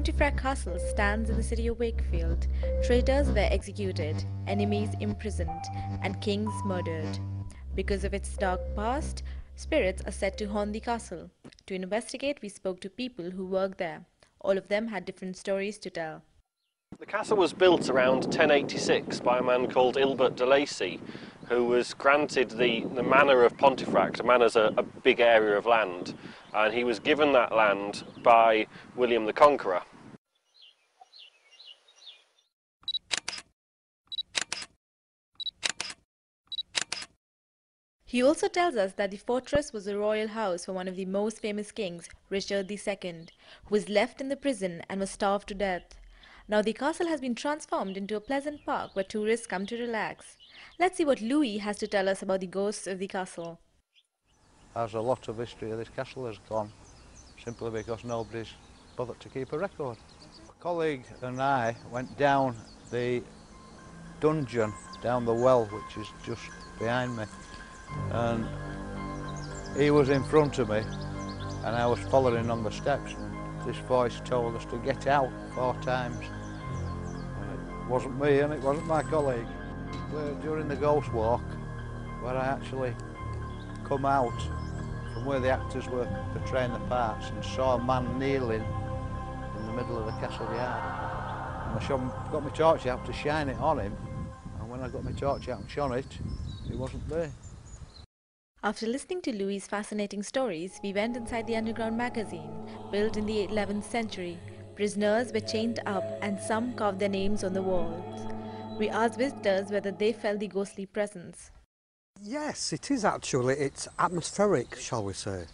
Pontefract Castle stands in the city of Wakefield. Traitors were executed, enemies imprisoned, and kings murdered. Because of its dark past, spirits are said to haunt the castle. To investigate, we spoke to people who work there. All of them had different stories to tell. The castle was built around 1086 by a man called Ilbert de Lacy, who was granted the manor of Pontefract. A manor's a big area of land, and he was given that land by William the Conqueror. He also tells us that the fortress was a royal house for one of the most famous kings, Richard II, who was left in the prison and was starved to death. Now the castle has been transformed into a pleasant park where tourists come to relax. Let's see what Louis has to tell us about the ghosts of the castle. As a lot of history of this castle has gone, simply because nobody's bothered to keep a record. A colleague and I went down the dungeon, down the well, which is just behind me, and he was in front of me and I was following on the steps, and this voice told us to get out 4 times. And it wasn't me and it wasn't my colleague. During the ghost walk, where I actually come out from where the actors were portraying the parts and saw a man kneeling in the middle of the castle yard. And I got my torch out to shine it on him, and when I got my torch out and shone it, he wasn't there. After listening to Louis' fascinating stories, we went inside the underground magazine, built in the 11th century. Prisoners were chained up and some carved their names on the walls. We asked visitors whether they felt the ghostly presence. Yes, it is actually. It's atmospheric, shall we say.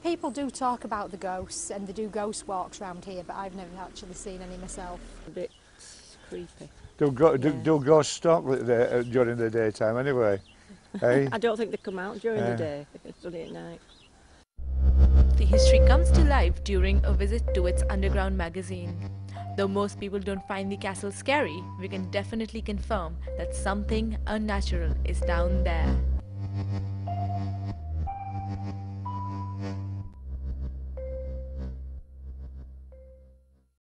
People do talk about the ghosts and they do ghost walks around here, but I've never actually seen any myself. A bit creepy. Do ghosts stalk during the daytime anyway? Hey? I don't think they come out during the day, it's only at night. The history comes to life during a visit to its underground magazine. Though most people don't find the castle scary, we can definitely confirm that something unnatural is down there.